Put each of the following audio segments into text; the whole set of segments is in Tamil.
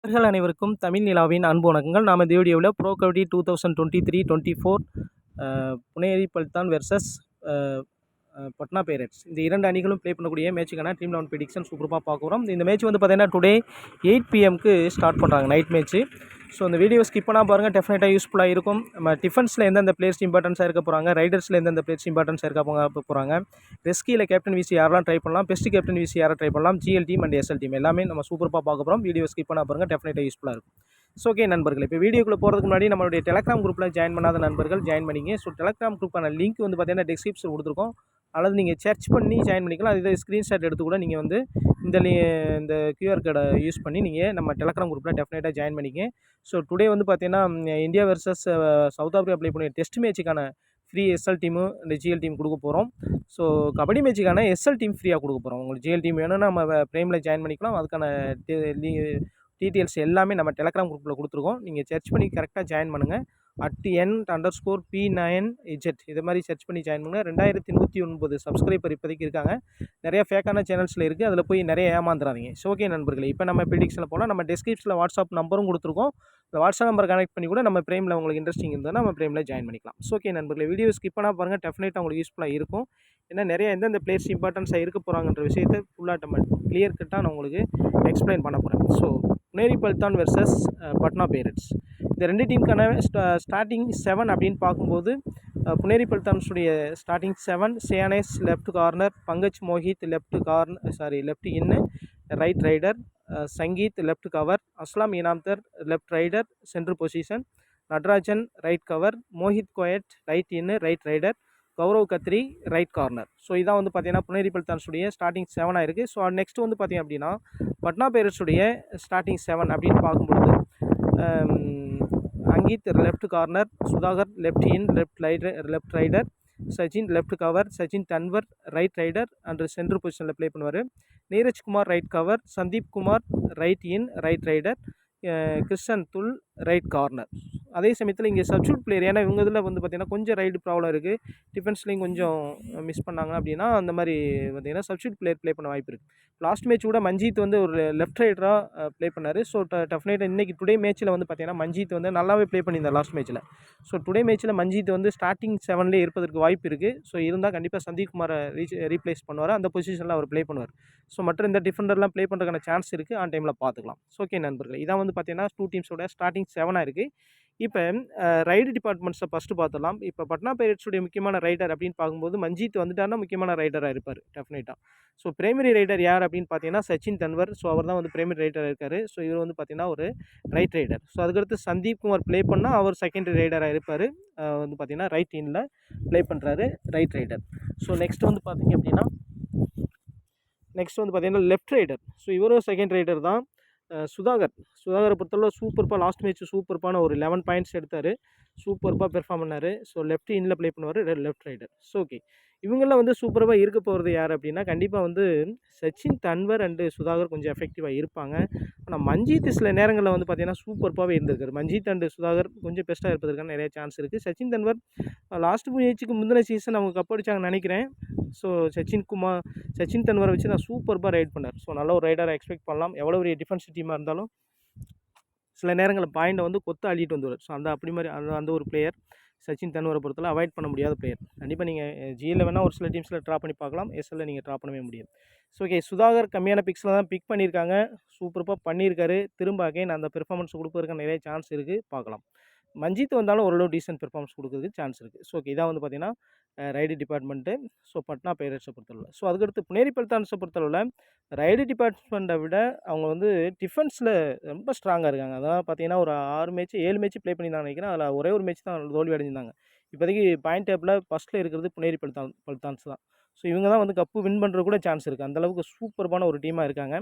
நண்பர்கள் அனைவருக்கும் தமிழ் நிலாவின் அன்பு வணக்கங்கள். நாம் இந்த வீடியோவில் bro kabaddi 2023-24 Puneri Paltan versus Patna Pirates இந்த இரண்டு அணிகளும் ப்ளே பண்ணக்கூடிய மேட்சுக்கான டீம் 11 ப்ரெடிக்ஷன் சூப்பராக பார்க்க போகிறோம். இந்த மேட்ச் வந்து பார்த்தீங்கன்னா டுடே 8 PM ஸ்டார்ட் பண்ணுறாங்க, நைட் மேட்ச்சு. ஸோ இந்த வீடியோ ஸ்கிப் பண்ணால் பாருங்கள், டெஃபினட்டாக யூஸ்ஃபுல்லாக இருக்கும். நம்ம டிஃபென்ஸில் எந்தெந்த பிளேயர்ஸ் இம்பார்ட்டன்ஸாக இருக்க போகிறாங்க, ரைடர்ஸில் எந்தெந்த பிளேயர்ஸ் இம்பார்ட்டன்ஸாக இருக்க போகிறாங்க, ரெஸ்கியில் கேப்டன் விசி யாரெல்லாம் ட்ரை பண்ணலாம், பெஸ்ட் கேப்டன் விசி யாரை ட்ரை பண்ணலாம், GL team and SL team எல்லாமே நம்ம சூப்பராக பார்க்க போகிறோம். வீடியோ ஸ்கிப் பண்ணால் பாருங்கள், டெஃபினட்டாக யூஸ்ஃபுல்லாக இருக்கும். ஸோ ஓகே நண்பர்கள், இப்போ வீடியோக்குள்ளே போகிறதுக்கு முன்னாடி நம்மளுடைய டெலகிராம் குரூப்பில் ஜாயின் பண்ணாத நண்பர்கள் ஜாயின் பண்ணிங்க. ஸோ டெலகிராம் குரூப்பான லிங்க் வந்து பார்த்தீங்கன்னா டிஸ்கிரிப்ஷன் கொடுத்துருக்கோம், அல்லது நீங்கள் சர்ச் பண்ணி ஜாயின் பண்ணிக்கலாம். இதே ஸ்க்ரீன்ஷாட் எடுத்து கூட நீங்கள் வந்து இந்த QR கோடை யூஸ் பண்ணி நீங்கள் நம்ம டெலகிராம் குரூப்பில் டெஃபினட்டாக ஜாயின் பண்ணிங்க. ஸோ டுடே வந்து பார்த்தீங்கன்னா India versus south Africa play பண்ணி டெஸ்ட் மேட்சுக்கான ஃப்ரீ எஸ்எல் டீமு இந்த ஜிஎல் டீம் கொடுக்க போகிறோம். ஸோ கபடி மேட்சுக்கான எஸ்எல் டீம் ஃப்ரீயாக கொடுக்க போகிறோம். உங்களுக்கு ஜிஎல் டீம் வேணும்னா நம்ம ப்ரைமில் ஜாயின் பண்ணிக்கலாம். அதுக்கான டீட்டெயில்ஸ் எல்லாமே நம்ம டெலகிராம் குரூப்பில் கொடுத்துருக்கோம். நீங்கள் சர்ச் பண்ணி கரெக்டாக ஜாயின் பண்ணுங்கள். @n_p9z இது மாதிரி சர்ச் பண்ணி ஜாயின் பண்ணுங்கள். 2109 சப்ஸ்கிரைபர் இப்போதைக்கு இருக்காங்க. நிறைய ஃபேக்கான சேனல்ஸில் இருக்குது, அதில் போய் நிறைய ஏமாந்துடாதீங்க. ஸோ ஓகே நண்பர்களே, இப்போ நம்ம ப்ரெடிக்ஷனில் போனால் நம்ம டிஸ்கிரிப்ஷனில் வாட்ஸ்அப் நம்பரும் கொடுத்துருக்கோம். இந்த வாட்ஸ்அப் நம்பர் கனெக்ட் பண்ணி கூட நம்ம ப்ரைமில் உங்களுக்கு இன்ட்ரெஸ்டிங் இருந்ததுன்னா நம்ம ப்ரைமில் ஜாயின் பண்ணிக்கலாம். ஸோ ஓகே நண்பர்களே, வீடியோ ஸ்கிப் பண்ணால் பாருங்கள், டெஃபினட்டாக உங்களுக்கு யூஸ்ஃபுல்லாக இருக்கும். ஏன்னா நிறைய எந்தெந்த பிளேயர்ஸ் இம்பார்ட்டன்ஸாக இருக்க போகிறாங்கன்ற விஷயத்தை ஃபுல்லாக நம்ம கிளியர் கட்டாக நான் உங்களுக்கு எக்ஸ்பிளைன் பண்ண போகிறேன். So Puneri Paltan versus Patna Pirates இந்த ரெண்டு டீமுக்கான ஸ்டார்டிங் 7 அப்படின்னு பார்க்கும்போது புனேரி பல்தான்ஸுடைய ஸ்டார்டிங் 7 சியானேஸ் left corner, Pankaj Mohit left in right raider, Sangeet left cover, Aslam Inamdar left raider centre position, Natrajan right cover, Mohit Goyat right in right raider, Gaurav Khatri right corner. So இதான் வந்து பார்த்தீங்கன்னா புனேரி பல்தான்ஸுடைய ஸ்டார்டிங் 7 இருக்குது. ஸோ நெக்ஸ்ட் வந்து பார்த்தீங்க அப்படின்னா பட்னா பைரேட்ஸுடைய ஸ்டார்டிங் 7 அப்படின்னு பார்க்கும்பொழுது Ankit left corner, Sudhakar left in left raider, Sachin left cover, Sachin Tanwar right rider and centre பொசிஷனில் ப்ளே பண்ணுவார், Neeraj Kumar right cover, Sandeep Kumar right இன் ரைட் ரைடர், கிருஷ்ணன் துல் ரைட் கார்னர். அதே சமயத்தில் இங்கே சப்ஸ்டியூட் பிளேயர், ஏன்னா இவங்க இதில் வந்து பார்த்திங்கன்னா கொஞ்சம் ரைடு ப்ராப்ளம் இருக்குது, டிஃபென்ஸ்லேயும் கொஞ்சம் மிஸ் பண்ணாங்க அப்படின்னா அந்த மாதிரி பார்த்திங்கன்னா சப்ஸ்டியூட் பிளேயர் ப்ளே பண்ண வாய்ப்பு இருக்குது. லாஸ்ட் மேட்ச் கூட மஞ்சித் வந்து ஒரு லெஃப்ட் ரைடராக ப்ளே பண்ணார். ஸோ டெஃபினட்டாக இன்றைக்கி டுடே மேட்ச்சில் வந்து பார்த்திங்கன்னா மஞ்சித் வந்து நல்லாவே ப்ளே பண்ணியிருந்தார் லாஸ்ட் மேட்ச்சில். ஸோ டுடே மேட்ச்சில் மஞ்சித் வந்து ஸ்டார்டிங் 7லேயே இருப்பதற்கு வாய்ப்பு இருக்குது. ஸோ இருந்தால் கண்டிப்பாக சந்தீப் குமாரை ரீப்ளேஸ் பண்ணுவார், அந்த பொசிஷனில் அவர் ப்ளே பண்ணுவார். ஸோ மற்ற இந்த டிஃபெண்டர்லாம் ப்ளே பண்ணுறதுக்கான சான்ஸ் இருக்குது, ஆன் டைமில் பார்த்துக்கலாம். ஸோ ஓகே நண்பர்கள், இதான் வந்து பார்த்திங்கன்னா 2 டீம்ஸோட ஸ்டார்டிங் 7 இருக்குது. இப்போ ரைடு டிபார்ட்மெண்ட்ஸை ஃபஸ்ட்டு பார்த்துடலாம். இப்போ பட்னா பைரேட்ஸுடைய முக்கியமான ரைடர் அப்படின்னு பார்க்கும்போது மஞ்சித் வந்துட்டார்னா முக்கியமான ரைடராக இருப்பார் டெஃபினட்டாக. ஸோ பிரைமரி ரைடர் யார் அப்படின்னு பார்த்தீங்கன்னா சச்சின் தன்வர். ஸோ அவர் தான் வந்து பிரைமரி ரைடராக இருக்கார். ஸோ இவர் வந்து பார்த்தீங்கன்னா ஒரு ரைட் ரைடர். ஸோ அதுக்கடுத்து சந்தீப் குமார் ப்ளே பண்ணால் அவர் செகண்டரி ரைடராக இருப்பார், வந்து பார்த்தீங்கன்னா ரைட் இன்ல ப்ளே பண்ணுறாரு ரைட் ரைடர். ஸோ நெக்ஸ்ட் வந்து பார்த்தீங்க அப்படின்னா லெஃப்ட் ரைடர். ஸோ இவரும் செகண்ட் ரைடர் தான். சுதாகரை பொறுத்தவரை சூப்பர்ப்பாக லாஸ்ட் மேட்ச் சூப்பர்ப்பான ஒரு 11 பாயிண்ட்ஸ் எடுத்தார், சூப்பர்ப்பாக பெர்ஃபார்ம் பண்ணார். ஸோ லெஃப்ட் இன்ல ப்ளே பண்ணுவார் லெஃப்ட் ரைடர். ஸோ ஓகே, இவங்கெல்லாம் வந்து சூப்பராக இருக்க போகிறது யார் அப்படின்னா கண்டிப்பாக வந்து சச்சின் தன்வர் அண்டு சுதாகர் கொஞ்சம் எஃபெக்டிவாக இருப்பாங்க. ஆனால் மஞ்சித் சில நேரங்களில் வந்து பார்த்தீங்கன்னா சூப்பர்ப்பாகவே இருந்திருக்காரு. மஞ்சித் அண்டு சுதாகர் கொஞ்சம் பெஸ்ட்டாக இருப்பதற்கான நிறைய சான்ஸ் இருக்குது. சச்சின் தன்வர் லாஸ்ட் மேட்ச்சுக்கு முந்தின சீசன் அவங்க கப் அடிச்சாங்கன்னு நினைக்கிறேன். ஸோ சச்சின் தன்வரை வச்சு நான் சூப்பர்பாக ரைட் பண்ணார். ஸோ நல்ல ஒரு ரைடரை எக்ஸ்பெக்ட் பண்ணலாம். எவ்வளோ ஒரு டிஃபென்ஸ் டீமாக இருந்தாலும் சில நேரங்களில் பாயிண்டை வந்து கொத்து அள்ளிட்டு வந்துடுவார். ஸோ அந்த ஒரு பிளேயர் சச்சின் தன்வரை பொறுத்தவரை அவாய்ட் பண்ண முடியாத பிளேயர். கண்டிப்பாக நீங்கள் ஜியில் வேணால் ஒரு சில டீம்ஸில் ட்ரா பண்ணி பார்க்கலாம், எஸ்எல்ல நீங்கள் ட்ரா பண்ணவே முடியாது. ஸோ ஓகே, சுதாகர் கம்மியான பிக்ஸில் தான் பிக் பண்ணியிருக்காங்க, சூப்பராக பண்ணியிருக்காரு. திரும்ப அகைன் அந்த பெர்ஃபார்மன்ஸ் கொடுப்பதற்கு நிறைய சான்ஸ் இருக்குது, பார்க்கலாம். மஞ்சித் வந்தாலும் ஓரளவு டீசென்ட் பெர்ஃபார்மன்ஸ் கொடுக்குறதுக்கு சான்ஸ் இருக்குது. ஸோ ஓகே, இதான் வந்து பார்த்தீங்கன்னா ரைடு டிபார்ட்மெண்ட்டு. ஸோ பட்னா பைரேட்ஸை பொறுத்தளவில். ஸோ அதுக்கடுத்து புனேரி பல்தான்ஸை பொறுத்தளவில் ரைடு டிபார்ட்மெண்ட்டை விட அவங்க வந்து டிஃபென்ஸில் ரொம்ப ஸ்ட்ராங்காக இருக்காங்க. அதனால் பார்த்தீங்கன்னா ஒரு 7 மேட்ச் ப்ளே பண்ணியிருந்தாங்க நினைக்கிறேன். அதில் ஒரே ஒரு மேட்ச் தான் தோல்வி அடைஞ்சிருந்தாங்க. இப்போதைக்கு பாயிண்ட் டேபிளில் ஃபஸ்ட்டில் இருக்கிறது புனேரி பல்தான்ஸ் தான். ஸோ இவங்க தான் வந்து கப்பு வின் பண்ணுறது கூட சான்ஸ் இருக்குது, அந்தளவுக்கு சூப்பர்பான ஒரு டீமாக இருக்காங்க.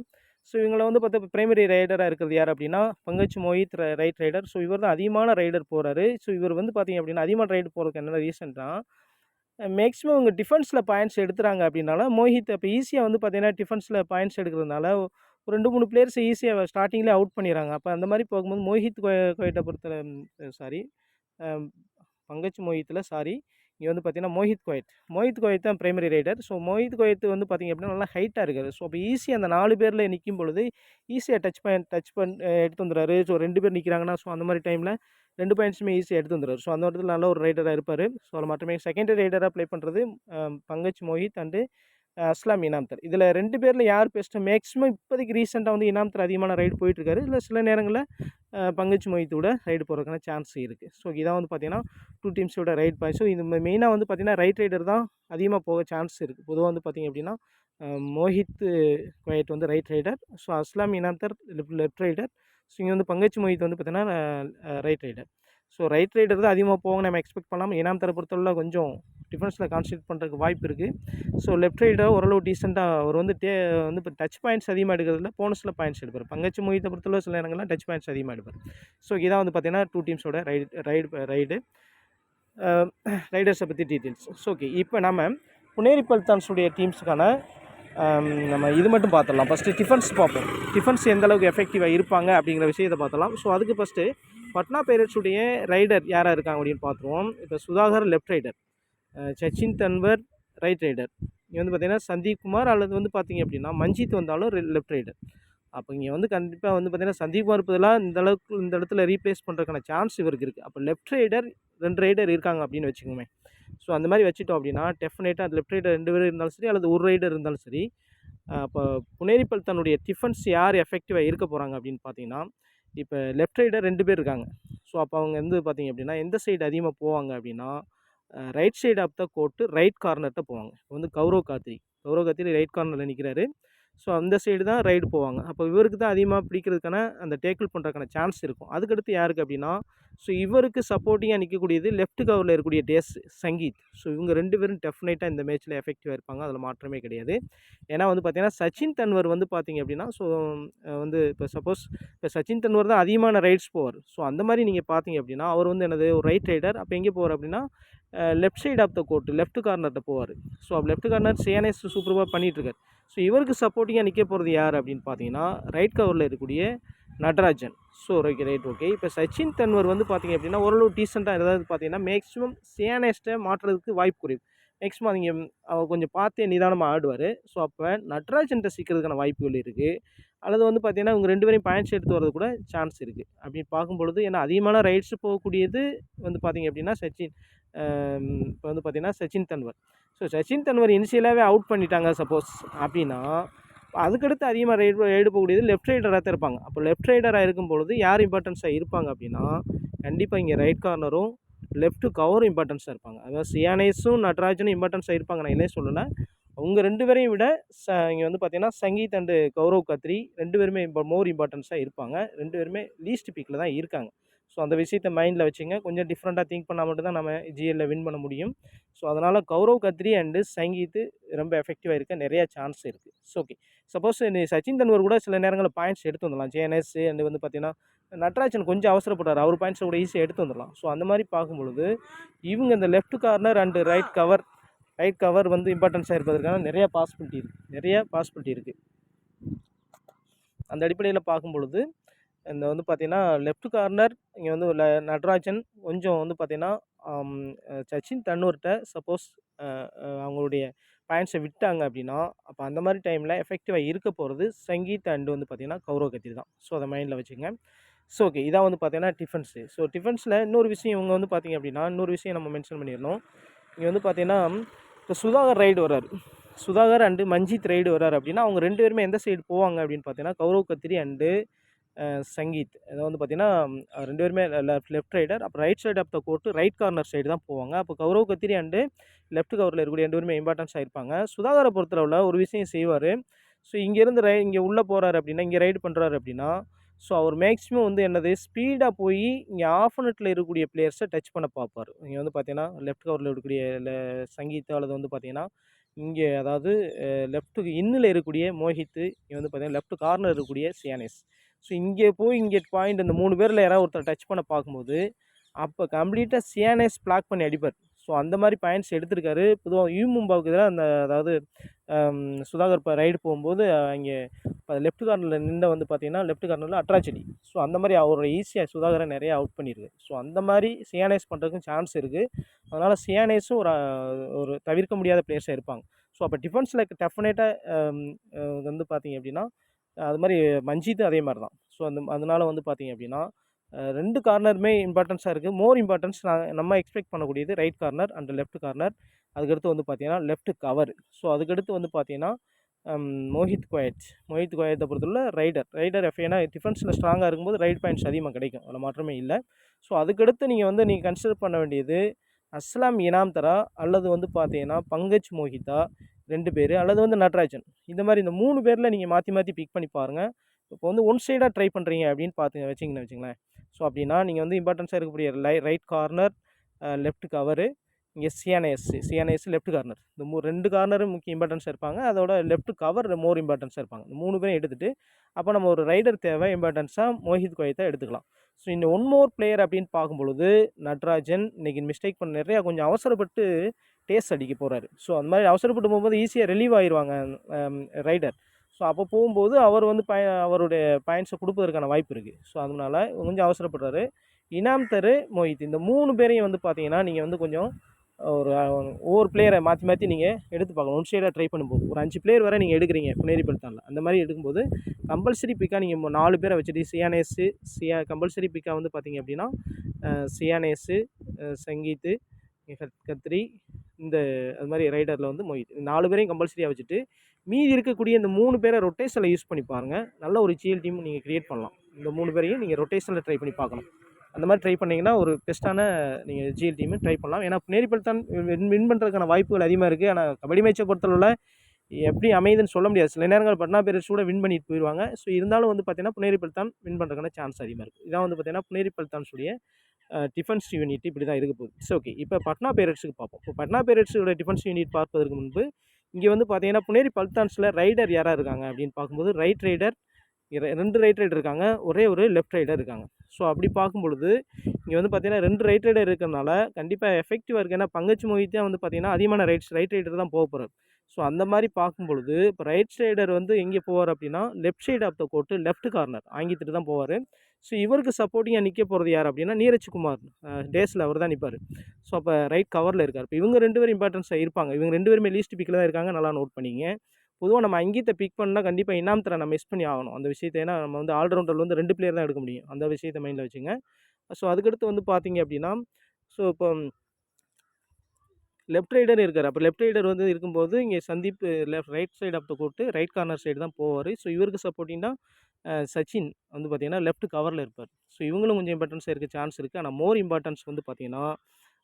ஸோ இவங்களை வந்து பார்த்தா பிரைமரி ரைடராக இருக்கிறது யார் அப்படின்னா Pankaj Mohit right raider. So இவர் தான் அதிகமான ரைடர் போகிறாரு. ஸோ இவர் வந்து பார்த்தீங்க அப்படின்னா அதிகமான ரைடு போகிறதுக்கு என்ன ரீசன்னா மேக்ஸிமம் இவங்க டிஃபென்ஸில் பாயிண்ட்ஸ் எடுத்துகிறாங்க அப்படின்னால மோஹித் இப்போ ஈஸியாக வந்து பார்த்தீங்கன்னா டிஃபென்ஸில் பாயிண்ட்ஸ் எடுக்கிறதுனால ஒரு 2-3 பிளேயர்ஸ் ஈஸியாக ஸ்டார்டிங்லேயே அவுட் பண்ணிடுறாங்க. அப்போ அந்த மாதிரி போகும்போது மோஹித் கோயட்டை பொறுத்த பங்கஜ் மோஹித்தில் இங்கே வந்து பார்த்தீங்கன்னா மோஹித் கோயத் தான் பிரைமரி ரைடர். ஸோ மோஹித் கோயத் வந்து பார்த்திங்க அப்படின்னா நல்லா ஹைட்டாக இருக்காரு. ஸோ அப்போ ஈஸியாக அந்த 4 பேரில் நிற்கும் பொழுது ஈஸியாக டச் பண்ணி எடுத்து வந்துடுறாரு. ஸோ 2 பேர் நிற்கிறாங்கன்னா ஸோ அந்த மாதிரி டைமில் 2 பாயிண்ட்ஸுமே ஈஸியாக எடுத்து வந்துடுறாரு. ஸோ அந்த இடத்துல நல்ல ஒரு ரைடராக இருப்பார். ஸோ அதில் மட்டுமே செகண்டரி ரைடராக ப்ளே பண்ணுறது பங்கஜ் மோஹித் அண்டு அஸ்லாம் இனாம்தர். இதில் 2 பேரில் யார் பெஸ்ட்டு? மேக்ஸிமம் இப்போதைக்கு ரீசெண்டாக வந்து இனாம்தர் அதிகமான ரைடு போயிட்டுருக்காரு. இல்லை சில நேரங்களில் பங்கஜ் மோஹித்தோட ரைடு போகிறதுக்கான சான்ஸ் இருக்குது. ஸோ இதான் வந்து பார்த்திங்கன்னா 2 டீம்ஸோட ரைட் பாயிண்ட். ஸோ இது மெயினாக வந்து பார்த்திங்கன்னா ரைட் ரைடர் தான் அதிகமாக போக சான்ஸ் இருக்குது. பொதுவாக வந்து பார்த்திங்க அப்படின்னா மோஹித் கோயட் வந்து ரைட் ரைடர். ஸோ அஸ்லாம் இனாம்தர் லெஃப்ட் ரைடர். ஸோ இங்கே வந்து பங்கஜ் மோஹித் வந்து பார்த்திங்கன்னா right raider. So right raider தான் அதிகமாக போக நம்ம எக்ஸ்பெக்ட் பண்ணலாம். இனாம்தரை பொறுத்தவரை கொஞ்சம் டிஃபென்ஸில் கான்சன்ட்ரேட் பண்ணுறதுக்கு வாய்ப்பு இருக்குது. ஸோ லெஃப்ட் ரைடர் ஓரளவு டீசெண்டாக அவர் வந்து வந்து இப்போ டச் பாயிண்ட்ஸ் அதிகமாக எடுக்கிறதுல போனஸில் பாயிண்ட்ஸ் எடுப்பார். பங்கஜ் மோஹித்தை பொறுத்தளவு சில நேரங்கள்லாம் டச் பாயிண்ட்ஸ் அதிகமாக எடுப்பார். ஸோ இதான் வந்து பார்த்திங்கன்னா 2 டீம்ஸோட ரைடர்ஸை பற்றி டீட்டெயில்ஸ். ஸோ ஓகே, இப்போ நம்ம புனேரி பல்தான்ஸுடைய டீம்ஸுக்கான நம்ம இது மட்டும் பார்த்துடலாம். ஃபஸ்ட்டு டிஃபென்ஸ் பார்ப்போம். டிஃபென்ஸ் எந்த அளவுக்கு எஃபெக்டிவாக இருப்பாங்க அப்படிங்கிற விஷயத்தை பார்த்துடலாம். ஸோ அதுக்கு ஃபஸ்ட்டு பட்னா பைரட்ஸுடைய ரைடர் யாராக இருக்காங்க அப்படின்னு பார்த்துருவோம். இப்போ Sudhakar left raider, Sachin Tanwar right raider. இங்கே வந்து பார்த்திங்கன்னா சந்தீப் குமார் அல்லது வந்து பார்த்திங்க அப்படின்னா மஞ்சித் வந்தாலும் லெஃப்ட் ரைடர். அப்போ இங்கே வந்து கண்டிப்பாக வந்து பார்த்திங்கன்னா சந்தீப் குமார் பதிலாக இந்த இடத்துல ரீப்ளேஸ் பண்ணுறதுக்கான சான்ஸ் இவருக்கு இருக்குது. அப்போ லெஃப்ட் ரைடர் 2 ரைடர் இருக்காங்க அப்படின்னு வச்சுக்கோங்க. ஸோ அந்த மாதிரி வச்சுட்டோம் அப்படின்னா டெஃபினேட்டாக அந்த லெஃப்ட் ரைடர் 2 பேர் இருந்தாலும் சரி அல்லது ஒரு ரைடர் இருந்தாலும் சரி, அப்போ புனேரி பல்தானுடைய டிஃபென்ஸ் யார் எஃபெக்டிவாக இருக்க போகிறாங்க அப்படின்னு பார்த்தீங்கன்னா, இப்போ லெஃப்ட் ரைடர் 2 பேர் இருக்காங்க. ஸோ அப்போ அவங்க வந்து பார்த்திங்க அப்படின்னா எந்த சைடு அதிகமாக போவாங்க அப்படின்னா right side of the court right கார்னர்கிட்ட போவாங்க. இப்போ வந்து கௌரவ் காத்ரி ரைட் கார்னரில் நிற்கிறாரு. ஸோ அந்த சைடு தான் ரைடு போவாங்க. அப்போ இவருக்கு தான் அதிகமாக பிடிக்கிறதுக்கான அந்த டேக்கிள் பண்ணுறதுக்கான சான்ஸ் இருக்கும். அதுக்கடுத்து யாருக்கு அப்படின்னா, ஸோ இவருக்கு சப்போர்ட்டிங்காக நிற்கக்கூடியது லெஃப்ட் கவரில் இருக்கக்கூடிய சங்கீத். ஸோ இவங்க 2 பேரும் டெஃபினட்டாக இந்த மேட்ச்சில் எஃபெக்டிவாக இருப்பாங்க. அதில் மாற்றமே கிடையாது. ஏன்னா வந்து பார்த்திங்கன்னா சச்சின் தன்வர் வந்து பார்த்திங்க அப்படின்னா ஸோ வந்து இப்போ சப்போஸ் இப்போ சச்சின் தன்வர் தான் அதிகமான ரைட்ஸ் போவார். ஸோ அந்த மாதிரி நீங்கள் பார்த்தீங்க அப்படின்னா அவர் வந்து என்னது ஒரு ரைட் ரைடர். அப்போ எங்கே போவார் அப்படின்னா left side of the court left கார்னர்கிட்ட போவார். ஸோ லெஃப்ட் கார்னர் சியானேஸ் சூப்பராக பண்ணிகிட்ருக்கார். ஸோ இவருக்கு சப்போர்ட்டிங்காக நிற்க போகிறது யார் அப்படின்னு பார்த்தீங்கன்னா ரைட் கவரில் இருக்கக்கூடிய நடராஜன். So right okay. இப்போ சச்சின் தன்வர் வந்து பார்த்திங்க அப்படின்னா ஓரளவு டீசெண்டாக ஏதாவது பார்த்தீங்கன்னா மேக்ஸிமம் சியானேஸ்ட்டை மாற்றுறதுக்கு வாய்ப்பு குறைவு. மேக்ஸிமம் அவர் கொஞ்சம் பார்த்தே நிதானமாக ஆடுவார். ஸோ அப்போ நடராஜன்ட்ட சிக்கிறதுக்கான வாய்ப்புகள் இருக்குது. அல்லது வந்து பார்த்திங்கன்னா இவங்க 2 பேரையும் பாயிண்ட்ஸ் எடுத்து வரது கூட சான்ஸ் இருக்குது. அப்படி பார்க்கும்பொழுது ஏன்னா அதிகமான ரைட்ஸ் போகக்கூடியது வந்து பார்த்திங்க அப்படின்னா இப்போ வந்து பார்த்திங்கன்னா சச்சின் தன்வர். ஸோ சச்சின் தன்வர் இனிஷியலாகவே அவுட் பண்ணிட்டாங்க சப்போஸ் அப்படின்னா அதுக்கடுத்து அதிகமாக ரைடு போகக்கூடியது லெஃப்ட் ரைடராக தான் இருப்பாங்க. அப்போ லெஃப்ட் ரைடராக இருக்கும்பொழுது யார் இம்பார்ட்டன்ஸாக இருப்பாங்க அப்படின்னா கண்டிப்பாக இங்கே ரைட் கார்னரும் லெஃப்ட் கவரும் இம்பார்ட்டன்ஸாக இருப்பாங்க. அதாவது சியானேஸும் நடராஜனும் இம்பார்ட்டன்ஸாக இருப்பாங்க. நான் இல்லை சொல்லலை. அவங்க 2 பேரையும் விட இங்கே வந்து பார்த்திங்கன்னா சங்கீத் அண்டு கௌரவ் காத்ரி 2 பேருமே மோர் இம்பார்ட்டன்ஸாக இருப்பாங்க. 2 பேருமே லீஸ்ட் பிக்கில் தான் இருக்காங்க. ஸோ அந்த விஷயத்தை மைண்டில் வச்சுங்க. கொஞ்சம் டிஃப்ரெண்ட்டாக திங்க் பண்ணால் மட்டும் தான் நம்ம ஜிஎல்லில் வின் பண்ண முடியும். ஸோ அதனால் கௌரவ் காத்ரி அண்டு சங்கீத்து ரொம்ப எஃபெக்டிவாக இருக்க நிறையா சான்ஸ் இருக்குது. So okay, suppose Sachin Tanwar கூட சில நேரங்களில் பாயிண்ட்ஸ் எடுத்து வந்துடலாம். ஜேஎன்எஸ் அண்டு வந்து பார்த்திங்கன்னா நடராஜன் கொஞ்சம் அவசரப்படுறார். அவர் பாயிண்ட்ஸை கூட ஈஸியாக எடுத்து வந்துடலாம். ஸோ அந்த மாதிரி பார்க்கும்பொழுது இவங்க இந்த left corner and right cover வந்து இம்பார்ட்டன்ஸாக இருப்பதற்கான நிறையா பாசிபிலிட்டி இருக்குது. அந்த அடிப்படையில் பார்க்கும்பொழுது இந்த வந்து பார்த்திங்கன்னா லெஃப்ட் கார்னர் இங்கே வந்து நடராஜன் கொஞ்சம் வந்து பார்த்திங்கன்னா சச்சின் தன்வர்கிட்ட சப்போஸ் அவங்களுடைய பாயிண்ட்ஸை விட்டாங்க அப்படின்னா அப்போ அந்த மாதிரி டைமில் எஃபெக்டிவாக இருக்க போகிறது சங்கீத் அண்டு வந்து பார்த்திங்கன்னா கௌரவ் காத்ரி தான். ஸோ அதை மைண்டில் வச்சுங்க. ஸோ ஓகே, இதான் வந்து பார்த்திங்கன்னா டிஃபென்ஸு. ஸோ டிஃபென்ஸில் இன்னொரு விஷயம் இவங்க வந்து பார்த்திங்க அப்படின்னா இன்னொரு விஷயம் நம்ம மென்ஷன் பண்ணிடணும். இங்கே வந்து பார்த்திங்கன்னா இப்போ சுதாகர் ரைடு வர்றாரு, சுதாகர் அண்டு மஞ்சித் ரைடு வர்றாரு அப்படின்னா அவங்க 2 பேருமே எந்த சைடு போவாங்க அப்படின்னு பார்த்தீங்கன்னா கௌரவ் காத்ரி அண்டு சங்கீத். அதை வந்து பார்த்திங்கன்னா 2 பேருமே லெஃப்ட் ரைடர். அப்புறம் right side of the court right corner side தான் போவாங்க. அப்போ கௌரவ் காத்ரி அண்டு லெஃப்ட் கவரில் இருக்கக்கூடிய 2 பேருமே இம்பார்ட்டன்ஸாக இருப்பாங்க. சுதாகரை பொறுத்தளவில் ஒரு விஷயம் செய்வார். ஸோ இங்கேருந்து இங்கே உள்ளே போகிறாரு அப்படின்னா இங்கே ரைடு பண்ணுறாரு அப்படின்னா ஸோ அவர் மேக்ஸிமம் வந்து என்னது ஸ்பீடாக போய் இங்கே ஆஃப் நெட்டில் இருக்கக்கூடிய பிளேயர்ஸை டச் பண்ண பார்ப்பார். இங்கே வந்து பார்த்திங்கன்னா லெஃப்ட் கவரில் இருக்கக்கூடிய சங்கீத் அல்லது வந்து பார்த்திங்கன்னா இங்கே அதாவது லெஃப்ட்டுக்கு இன்னில் இருக்கக்கூடிய மோஹித்து, இங்கே வந்து பார்த்திங்கன்னா லெஃப்ட் கார்னர் இருக்கக்கூடிய சியானேஸ். ஸோ இங்கே போய் இங்கே பாயிண்ட் இந்த 3 பேரில் யாராவது ஒருத்தர் டச் பண்ண பார்க்கும்போது அப்போ கம்ப்ளீட்டாக சியானேஸ் பிளாக் பண்ணி அடிப்பார். ஸோ அந்த மாதிரி பாயிண்ட்ஸ் எடுத்திருக்காரு. பொதுவாக யூ மும்பாவுக்கு எதிராக அந்த அதாவது சுதாகர் இப்போ ரைடு போகும்போது அங்கே இப்போ லெஃப்ட் கார்னரில் நின்று வந்து பார்த்தீங்கன்னா லெஃப்ட் கார்னரில் அட்ராச்சடி. ஸோ அந்த மாதிரி அவர் ஈஸியாக சுதாகரை நிறைய அவுட் பண்ணியிருக்கு. ஸோ அந்த மாதிரி சியானேஸ் பண்ணுறதுக்கும் சான்ஸ் இருக்குது. அதனால் சியானேஸும் ஒரு தவிர்க்க முடியாத பிளேயர்ஸாக இருப்பாங்க. ஸோ அப்போ டிஃபென்ஸில் டெஃபினட்டாக வந்து பார்த்தீங்க அப்படின்னா அது மாதிரி மஞ்சித்தும் அதே மாதிரி தான். ஸோ அதனால் வந்து பார்த்தீங்க அப்படின்னா 2 கார்னருமே இம்பார்ட்டன்ஸாக இருக்குது. மோர் இம்பார்ட்டன்ஸ் நம்ம எக்ஸ்பெக்ட் பண்ணக்கூடியது right corner and left corner. அதுக்கடுத்து வந்து பார்த்தீங்கன்னா லெஃப்ட் கவர். ஸோ அதுக்கடுத்து வந்து பார்த்தீங்கன்னா மோஹித் குவைத்தை பொறுத்தவரை ரைடர் ஏன்னா டிஃபென்ஸில் ஸ்ட்ராங்காக இருக்கும்போது ரைட் பாயிண்ட்ஸ் அதிகமாக கிடைக்கும், அதில் மாற்றமே இல்லை. ஸோ அதுக்கடுத்து நீங்கள் கன்சிடர் பண்ண வேண்டியது அஸ்லாம் இனாம்தரா அல்லது வந்து பார்த்தீங்கன்னா பங்கஜ் மோஹிதா 2 பேர் அல்லது வந்து நட்ராஜன். இந்த மாதிரி இந்த 3 பேரில் நீங்கள் மாற்றி பிக் பண்ணி பாருங்கள். இப்போ வந்து ஒன் சைடாக ட்ரை பண்ணுறீங்க அப்படின்னு வச்சிங்களேன். ஸோ அப்படின்னா நீங்கள் வந்து இம்பார்ட்டன்ஸாக இருக்கக்கூடிய ரைட் கார்னர், லெஃப்ட் கவரு, இங்கே சியானேஸ் லெஃப்ட் கார்னர். இந்த 2 கார்னரும் முக்கிய இம்பார்ட்டன்ஸாக இருப்பாங்க. அதோட லெஃப்ட் கவர் மோர் இம்பார்ட்டன்ஸாக இருப்பாங்க. இந்த 3 பேரும் எடுத்துகிட்டு அப்போ நம்ம ஒரு ரைடர் தேவை இம்பார்ட்டன்ஸாக மோஹித் குவைத்தை எடுத்துக்கலாம். ஸோ இந்த ஒன் மோர் பிளேயர் அப்படின்னு பார்க்கும்பொழுது நட்ராஜன் இன்றைக்கி மிஸ்டேக் பண்ண நிறையா கொஞ்சம் அவசரப்பட்டு டேஸ்ட் அடிக்க போகிறாரு. ஸோ அந்த மாதிரி அவசரப்பட்டு போகும்போது ஈஸியாக ரிலீவ் ஆயிடுவாங்க ரைடர். ஸோ அப்போ போகும்போது அவர் வந்து அவருடைய பாயிண்ட்ஸை கொடுப்பதற்கான வாய்ப்பு இருக்குது. ஸோ அதனால் கொஞ்சம் அவசரப்படுறாரு. இனாம்தர், மோஹித் இந்த 3 பேரையும் வந்து பார்த்தீங்கன்னா நீங்கள் வந்து கொஞ்சம் ஒவ்வொரு பிளேயரை மாற்றி நீங்கள் எடுத்து பார்க்கணும். ஒன் சைடாக ட்ரை பண்ணும்போது ஒரு 5 பிளேயர் வரை நீங்கள் எடுக்கிறீங்க புனேரி பல்தானில். அந்த மாதிரி எடுக்கும்போது கம்பல்சரி பிக்காக நீங்கள் 4 பேரை வச்சுட்டு கம்பல்சரி பிக்காக வந்து பார்த்தீங்க அப்படின்னா சியானேஸு, சங்கீத்து, கத்ரி, அது மாதிரி ரைடரில் வந்து மோஹித் 4 பேரையும் கம்பல்சரியாக வச்சுட்டு மீதி இருக்கக்கூடிய இந்த 3 பேரை ரொட்டேஷனில் யூஸ் பண்ணி பாருங்கள். நல்ல ஒரு ஜிஎல் டீம் நீங்கள் க்ரியேட் பண்ணலாம். இந்த 3 பேரையும் நீங்கள் ரொட்டேஷனில் ட்ரை பண்ணி பார்க்கணும். அந்த மாதிரி ட்ரை பண்ணிங்கன்னா ஒரு பெஸ்ட்டான நீங்கள் ஜிஎல் டீமு ட்ரை பண்ணலாம். ஏன்னா புனேரி பல்தான் வின் பண்ணுறதுக்கான வாய்ப்புகள் அதிகமாக இருக்குது. ஆனால் கபடி மேட்சை பொறுத்தளவில் எப்படி அமையுதுன்னு சொல்ல முடியாது. சில நேரங்கள் பட்னா பேரட்ஸ் கூட வின் பண்ணிட்டு போயிடுவாங்க. ஸோ இருந்தாலும் வந்து பார்த்தீங்கன்னா புனேரி பல்தான் வின் பண்ணுறதுக்கான சான்ஸ் அதிகமாக இருக்குது. இதான் வந்து பார்த்தீங்கன்னா புனேரி பல்தான்ஸுடைய டிஃபென்ஸ் யூனிட் இப்படி தான் இருக்க போகுது. ஸோ ஓகே, இப்போ பட்னா பேரட்ஸுக்கு பார்ப்போம். இப்போ பட்னா பேரட்ஸோட டிஃபென்ஸ் யூனிட் பார்ப்பதற்கு முன்பு இங்கே வந்து பார்த்தீங்கன்னா புனேரி பல்தான்ஸில் ரைடர் யாராக இருக்காங்க அப்படின்னு பார்க்கும்போது ரைட் ரைடர் 2 ரைட் ரைடர் இருக்காங்க, ஒரே ஒரு லெஃப்ட் ரைடர் இருக்காங்க. ஸோ அப்படி பார்க்கும்பொழுது இங்கே வந்து பார்த்தீங்கன்னா 2 ரைட் ரைடர் இருக்கிறனால கண்டிப்பாக எஃபெக்டிவாக இருக்குது. ஏன்னா பங்கஜ் மோஹித்தே வந்து பார்த்தீங்கன்னா அதிகமான ரைட் ரைடர் தான் போக போகிறார். ஸோ அந்த மாதிரி பார்க்கும்பொழுது இப்போ ரைட் ரைடர் வந்து எங்கே போவார் அப்படின்னா left side of the court left corner ஆங்கிட்டு தான் போவார். ஸோ இவருக்கு சப்போர்ட்டிங்காக நிற்க போகிறது யார் அப்படின்னா நீரஜ் குமார் டேஸில் அவர் தான் நிற்பார். ஸோ அப்போ ரைட் கவரில் இருக்கார். இப்போ இவங்க 2 பேரும் இம்பார்ட்டன்ஸாக இருப்பாங்க. இவங்க 2 பேருமே லீஸ்ட் பிக்கில் தான் இருக்காங்க. நல்லா நோட் பண்ணிங்க. பொதுவாக நம்ம அங்கீத்தை பிக் பண்ணால் கண்டிப்பாக இனாம்தரை நம்ம மிஸ் பண்ணி ஆகணும் அந்த விஷயத்தை. ஏன்னா நம்ம வந்து ஆல்ரவுண்டரில் வந்து 2 பிளேயர் தான் எடுக்க முடியும். அந்த விஷயத்தை மைண்டில் வச்சுங்க. ஸோ அதுக்கடுத்து வந்து பார்த்தீங்க அப்படின்னா ஸோ இப்போ லெஃப்ட் ரைடர் இருக்கார். அப்போ லெஃப்ட் ரைடர் வந்து இருக்கும்போது இங்கே Sandeep right side of the court right corner side தான் போவார். ஸோ இவருக்கு சப்போர்ட்டிங்னா சச்சின் வந்து பார்த்தீங்கன்னா லெஃப்ட் கவரில் இருப்பார். ஸோ இவங்களும் கொஞ்சம் இம்பார்ட்டன்ஸாக இருக்க சான்ஸ் இருக்குது. ஆனால் மோர் இம்பார்ட்டன்ஸ் வந்து பார்த்தீங்கன்னா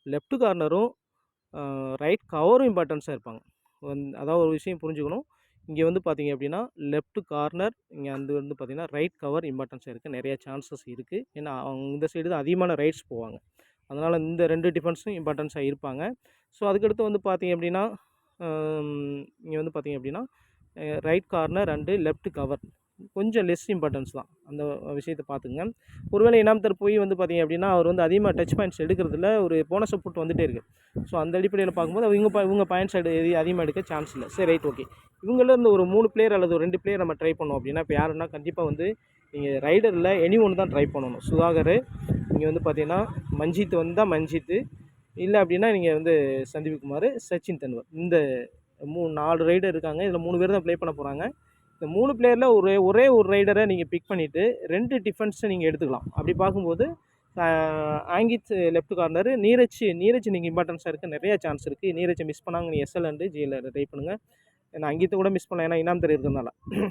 லெஃப்ட் கார்னரும் ரைட் கவரும் இம்பார்ட்டன்ஸாக இருப்பாங்க. அதாவது ஒரு விஷயம் புரிஞ்சுக்கணும். இங்கே வந்து பார்த்தீங்க அப்படின்னா லெஃப்ட் கார்னர் இங்கே வந்து பார்த்தீங்கன்னா ரைட் கவர் இம்பார்ட்டன்ஸாக இருக்குது. நிறையா சான்சஸ் இருக்குது. ஏன்னா அவங்க இந்த சைடு தான் அதிகமான ரைட்ஸ் போவாங்க. அதனால் இந்த 2 டிஃபென்ஸும் இம்பார்ட்டன்ஸாக இருப்பாங்க. ஸோ அதுக்கடுத்து வந்து பார்த்தீங்க அப்படின்னா இங்கே வந்து பார்த்தீங்க அப்படின்னா right corner and left cover கொஞ்சம் லெஸ் இம்பார்ட்டன்ஸ் தான். அந்த விஷயத்தை பார்த்துங்க. ஒருவேளை இனாம்தர் போய் வந்து பார்த்தீங்க அப்படின்னா அவர் வந்து அதிகமாக டச் பாயிண்ட்ஸ் எடுக்கிறதுல ஒரு போனஸ் சப்போர்ட் வந்துகிட்டே இருக்குது. ஸோ அந்த அடிப்படையில் பார்க்கும்போது இவங்க பாயிண்ட்ஸ் அதிகமாக எடுக்க சான்ஸ் இல்லை. சரி ரைட் ஓகே. இவங்களிருந்து ஒரு 3 பிளேயர் அல்லது ஒரு 2 பிளேயர் நம்ம ட்ரை பண்ணோம் அப்படின்னா இப்போ யாருன்னா கண்டிப்பாக வந்து நீங்கள் ரைடரில் எனி ஒன்று தான் ட்ரை பண்ணணும். சுதாகர், இங்கே வந்து பார்த்தீங்கன்னா மஞ்சித் வந்தால் மஞ்சித்து, இல்லை அப்படின்னா நீங்கள் வந்து சந்தீப் குமார், சச்சின் தன்வர் இந்த 4 ரைடர் இருக்காங்க. இதில் 3 பேர் தான் ப்ளே பண்ண போகிறாங்க. இந்த 3 பிளேயரில் ஒரே ஒரு ரைடரை நீங்கள் பிக் பண்ணிவிட்டு 2 டிஃபென்ஸை நீங்கள் எடுத்துக்கலாம். அப்படி பார்க்கும்போது ஆங்கித் லெஃப்ட் கார்னர், நீரஜ் நீங்கள் இம்பார்ட்டன்ஸாக இருக்குது. நிறையா சான்ஸ் இருக்குது. நீரஜை மிஸ் பண்ணாங்க. நீங்கள் எஸ்எல் அண்டு ஜிஎல் ட்ரை பண்ணுங்கள். ஏன்னா அங்கித்தை கூட மிஸ் பண்ணலாம். ஏன்னா இனாம்தர் இருக்கிறதுனால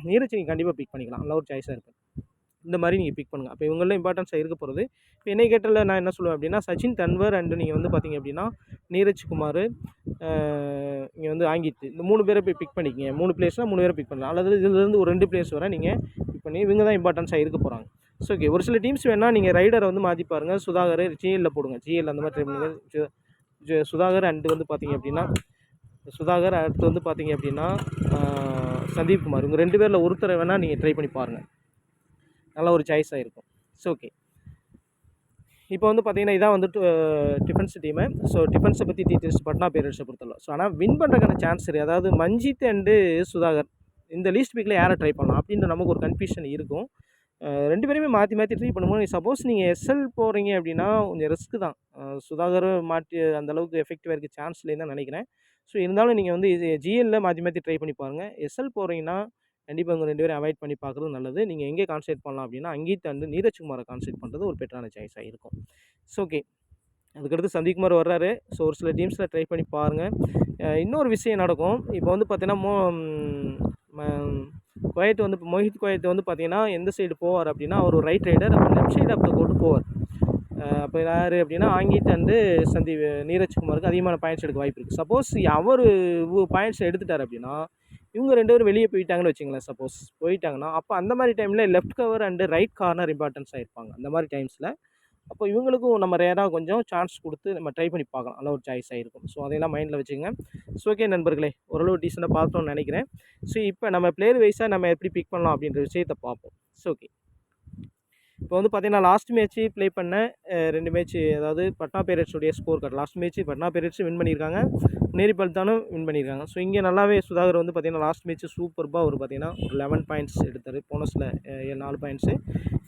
நீரஜ் நீங்கள் கண்டிப்பாக பிக் பண்ணிக்கலாம். நல்ல ஒரு சாய்ஸாக இருக்கும். இந்த மாதிரி நீங்கள் பிக் பண்ணுங்கள். அப்போ இவங்களில் இம்பார்ட்டன்ஸாக இருக்க போகிறது. இப்போ என்னை கேட்டல நான் என்ன சொல்லுவேன் அப்படின்னா சச்சின் தன்வர் அண்டு நீங்கள் வந்து பார்த்தீங்க அப்படின்னா நீரஜ் குமார், இங்கே வந்து ஆங்கித் இந்த 3 பேரை போய் பிக் பண்ணிக்கிங்க. 3 பிளேயர்ஸ்னால் 3 பேரை பிக் பண்ணலாம். அல்லது இதிலேருந்து ஒரு 2 பிளேயர்ஸ் வரை நீங்கள் பிக் பண்ணி இவங்க தான் இம்பார்ட்டன்ஸாக இருக்க போகிறாங்க. ஸோ ஓகே, ஒரு சில டீம்ஸ் வேணால் நீங்கள் ரைடரை வந்து மாற்றி பாருங்கள். சுதாகர் ஜிஎல்லில் போடுங்க. ஜிஎல் அந்த மாதிரி ட்ரை பண்ணுங்கள். சுதாகர் அண்டு வந்து பார்த்தீங்க அப்படின்னா சுதாகர் அடுத்து வந்து பார்த்தீங்க அப்படின்னா சந்தீப் குமார் இவங்க 2 பேரில் ஒருத்தரை வேணால் நீங்கள் ட்ரை பண்ணி பாருங்கள். நல்ல ஒரு சாய்ஸாக இருக்கும். ஸோ ஓகே, இப்போ வந்து பார்த்தீங்கன்னா இதான் வந்துட்டு டிஃபென்ஸ் டீமு. ஸோ டிஃபென்ஸை பற்றி டீட்டெயில்ஸ் பட்னா பைரேட்ஸை பொறுத்தளவு. ஸோ ஆனால் வின் பண்ணுறதுக்கான சான்ஸ் இருக்குது. அதாவது மஞ்சித் அண்டு சுதாகர் இந்த லீஸ்ட் பிக்கில் யாரை ட்ரை பண்ணலாம் அப்படின்ற நமக்கு ஒரு கன்ஃபியூஷன் இருக்கும். 2 பேருமே மாற்றி மாற்றி ட்ரை பண்ணும்போது சப்போஸ் நீங்கள் எஸ்எல் போகிறீங்க அப்படின்னா கொஞ்சம் ரிஸ்க்கு தான். சுதாகர் மாற்றி அந்தளவுக்கு எஃபெக்டிவாக இருக்க சான்ஸ் இல்லைன்னு தான் நினைக்கிறேன். ஸோ இருந்தாலும் நீங்கள் வந்து இது ஜிஎல்ல மாற்றி மாற்றி ட்ரை பண்ணி பாருங்கள். எஸ்எல் போகிறீங்கன்னா கண்டிப்பாக இவங்க 2 பேரும் அவாய்ட் பண்ணி பார்க்குறது நல்லது. நீங்கள் எங்கே கான்சன்ட்ரேட் பண்ணலாம் அப்படின்னா அங்கீத் அண்டு நீரஜ் குமாரை கான்சன்ட்ரேட் பண்ணுறது ஒரு பெட்டரான சாய்ஸாக இருக்கும். ஸோ ஓகே, அதுக்கடுத்து சந்தீப்குமார் வர்றாரு. ஸோ ஒரு சில டீம்ஸில் ட்ரை பண்ணி பாருங்கள். இன்னொரு விஷயம் நடக்கும். இப்போ வந்து பார்த்தீங்கன்னா குவைட் வந்து மோஹித் குவைத் வந்து பார்த்தீங்கன்னா எந்த சைடு போவார் அப்படின்னா அவர் ஒரு ரைட் ரைடர், அப்போ லெஃப்ட் சைடு அப்போ கொண்டு போவார். அப்போ யார் அப்படின்னா ஆங்கித் அண்டு நீரஜ்குமாருக்கு அதிகமான பாயிண்ட்ஸ் எடுக்க வாய்ப்பு இருக்குது. சப்போஸ் அவர் பாயிண்ட்ஸ் எடுத்துட்டார் அப்படின்னா இவங்க 2 பேரும் வெளியே போயிட்டாங்கன்னு வச்சுங்களேன். சப்போஸ் போயிட்டாங்கன்னா அப்போ அந்த மாதிரி டைமில் left cover and right corner இம்பார்ட்டன்ஸாக இருப்பாங்க அந்த மாதிரி டைம்ஸில். அப்போ இவங்களுக்கும் நம்ம ரேராக கொஞ்சம் சான்ஸ் கொடுத்து நம்ம ட்ரை பண்ணி பார்க்கலாம். நல்ல ஒரு சாய்ஸாக இருக்கும். ஸோ அதையெல்லாம் மைண்டில் வச்சுங்க. ஸோ ஓகே நண்பர்களே, ஓரளவு டீசெண்டாக பார்த்தோம்னு நினைக்கிறேன். ஸோ இப்போ நம்ம பிளேயர் வைஸாக நம்ம எப்படி பிக் பண்ணலாம் அப்படின்ற விஷயத்தை பார்ப்போம். ஸோ ஓகே, இப்போ வந்து பார்த்தீங்கன்னா லாஸ்ட் மேட்ச்சு ப்ளே பண்ண 2 மேட்ச்சு, அதாவது பட்னா பைரேட்ஸுடைய score card. Last match Patna பைரேட்ஸும் வின் பண்ணியிருக்காங்க, நேரி பல்தானும் வின் பண்ணியிருக்காங்க. ஸோ இங்கே நல்லாவே சுதாகர் வந்து பார்த்தீங்கன்னா லாஸ்ட் மேட்ச்சு சூப்பர்பாக ஒரு பார்த்தீங்கன்னா ஒரு 11 பாயிண்ட்ஸ் எடுத்தார். போனஸில் 4 பாயிண்ட்ஸு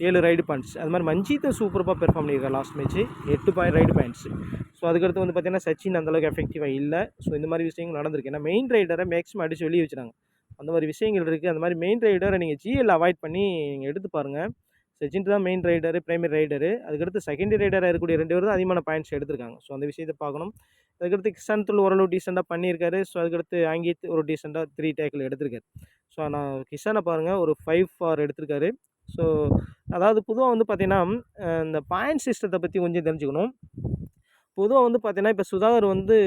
7 ரைடு பாயிண்ட்ஸ். அது மாதிரி மஞ்சித்தும் சூப்பர்பாக பெர்ஃபார்ம் பண்ணியிருக்காரு last match 8 raid points. So அதுக்கடுத்து வந்து பார்த்தீங்கன்னா சச்சின் அந்தளவுக்கு எஃபெக்டிவாக இல்லை. ஸோ இந்த மாதிரி விஷயங்கள் நடந்திருக்கு. ஏன்னா மெயின் ரைடரை மேக்ஸிமம் அடித்து வெளியே வச்சுறாங்க. அந்த மாதிரி விஷயங்கள் இருக்குது. அந்த மாதிரி மெயின் ரைடரை நீங்கள் ஜிஎல் அவாய்ட் பண்ணி நீங்கள் எடுத்து பாருங்கள். சச்சின் தான் மெயின் ரைடரு, பிரைமரி ரைடரு. அதுக்கடுத்து செகண்டரி ரைடராக இருக்கக்கூடிய 2 பேர் தான் அதிகமான பாயிண்ட்ஸ் எடுத்திருக்காங்க. ஸோ அந்த விஷயத்தை பார்க்கணும். அதுக்கடுத்து கிஷாந்த் ஓரளவு டீசெண்டாக பண்ணியிருக்காரு. ஸோ அதுக்கடுத்து ஆங்கித் ஒரு டீசெண்டாக 3 டேக்கிள் எடுத்திருக்காரு. ஸோ நான் கிஷானை பாருங்கள் ஒரு 5 ஃபார் எடுத்திருக்காரு. ஸோ அதாவது பொதுவாக வந்து பார்த்தீங்கன்னா இந்த பாயிண்ட் சிஸ்டத்தை பற்றி கொஞ்சம் தெரிஞ்சுக்கணும். பொதுவாக வந்து பார்த்தீங்கன்னா இப்போ சுதாகர் வந்து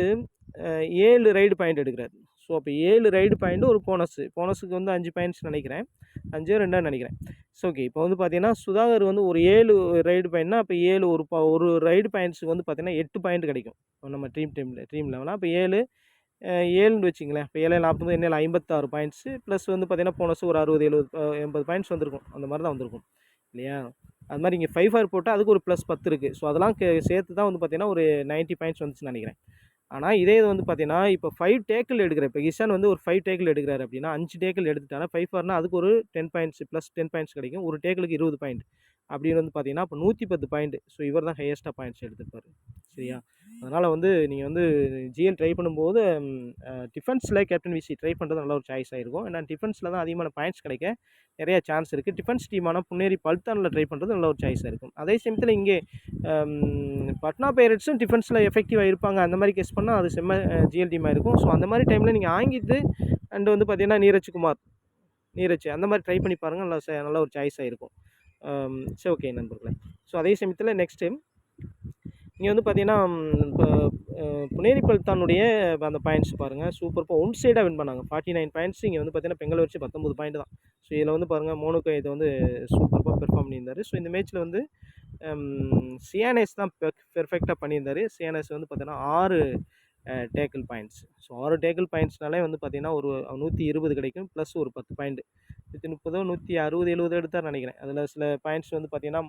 7 ரைடு பாயிண்ட் எடுக்கிறார். ஸோ அப்போ 7 ரைடு பாயிண்ட்டு ஒரு போனஸுக்கு வந்து 5 பாயிண்ட்ஸ் நினைக்கிறேன், 5 2 நினைக்கிறேன். ஸோ ஓகே, இப்போ வந்து பார்த்தீங்கன்னா சுதாகர் வந்து ஒரு 7 ரைடு பாயிண்ட்னா அப்போ 7 ஒரு ரைடு பாயிண்ட்ஸுக்கு வந்து பார்த்தீங்கன்னா 8 பாயிண்ட் கிடைக்கும் நம்ம ட்ரீம் லெவலாக. அப்போ 7ன்னு வச்சிங்களேன். இப்போ 7 40 என்ன 56 பாயிண்ட்ஸு ப்ளஸ் வந்து பார்த்தீங்கன்னா போனஸு ஒரு 60 70 80 பாயிண்ட்ஸ் வந்திருக்கும். அந்த மாதிரி தான் வந்திருக்கும் இல்லையா? அது மாதிரி இங்கே 5 ஃபார் போட்டால் அதுக்கு ஒரு ப்ளஸ் 10 இருக்குது. ஸோ அதெல்லாம் சேர்த்து தான் வந்து பார்த்தீங்கன்னா ஒரு 90 பாயிண்ட்ஸ் வந்துச்சுன்னு நினைக்கிறேன். ஆனால் இதே இது வந்து பார்த்தீங்கன்னா இப்போ 5 டேக்கிள் எடுக்கிறேன். இப்போ கிஷான் வந்து ஒரு 5 டேக்கிள் எடுக்கிறாரு அப்படின்னா 5 டேக்கிள் எடுத்துட்டானா 5 ஃபார்னா அதுக்கு ஒரு 10 பாயிண்ட்ஸ் ப்ளஸ் 10 பாயிண்ட்ஸ் கிடைக்கும். ஒரு டேக்கிளுக்கு 20 பாயிண்ட் அப்படின்னு வந்து பார்த்தீங்கன்னா இப்போ 110 பாயிண்ட். ஸோ இவர் தான் ஹையஸ்ட்டாக பாயிண்ட்ஸ் எடுத்துருப்பார். சரியா? அதனால் வந்து நீங்கள் வந்து ஜிஎல் ட்ரை பண்ணும்போது டிஃபென்ஸில் கேப்டன் விசி ட்ரை பண்ணுறது நல்ல ஒரு சாய்ஸாக இருக்கும். ஏன்னா டிஃபென்ஸில் தான் அதிகமான பாயிண்ட்ஸ் கிடைக்க நிறையா சான்ஸ் இருக்குது. டிஃபென்ஸ் டீமான புனேரி பல்தானில் ட்ரை பண்ணுறது நல்ல ஒரு சாய்ஸாக இருக்கும். அதே சமயத்தில் இங்கே பட்னா பைரேட்ஸும் டிஃபென்ஸில் எஃபெக்டிவாக இருப்பாங்க. அந்த மாதிரி கெஸ் பண்ணால் அது செம்ம ஜிஎல் டீமாக இருக்கும். ஸோ அந்த மாதிரி டைமில் நீங்கள் ஆங்கித்து அண்டு வந்து பார்த்தீங்கன்னா நீரஜ் அந்த மாதிரி ட்ரை பண்ணி பாருங்கள். நல்ல ஒரு சாய்ஸாக இருக்கும். சரி ஓகே நண்பர்களே. ஸோ அதே சமயத்தில் நெக்ஸ்ட்டு இங்கே வந்து பார்த்தீங்கன்னா இப்போ புனேரி பல்தானுடைய அந்த பாயிண்ட்ஸ் பாருங்கள். சூப்பர் ஒன் சைடாக வின் பண்ணாங்க 49 பாயிண்ட்ஸ். இங்கே வந்து பார்த்தீங்கன்னா பெங்கல் வச்சு 19 பாயிண்ட் தான். ஸோ இதில் வந்து பாருங்கள் மோனுக்கு இதை வந்து சூப்பராக பெர்ஃபார்ம் பண்ணியிருந்தார். ஸோ இந்த மேட்ச்சில் வந்து சியானேஸ் தான் பெர்ஃபெக்டாக பண்ணியிருந்தார். சியானேஸ் வந்து பார்த்தீங்கன்னா 6 டேக்கிள் பாயிண்ட்ஸ். ஸோ 6 டேக்கிள் பாயிண்ட்ஸ்னாலே வந்து பார்த்தீங்கன்னா ஒரு 120 கிடைக்கும் ப்ளஸ் ஒரு 10 பாயிண்ட் 130 160 70 எடுத்தார் நினைக்கிறேன். அதில் சில பாயிண்ட்ஸ் வந்து பார்த்தீங்கன்னா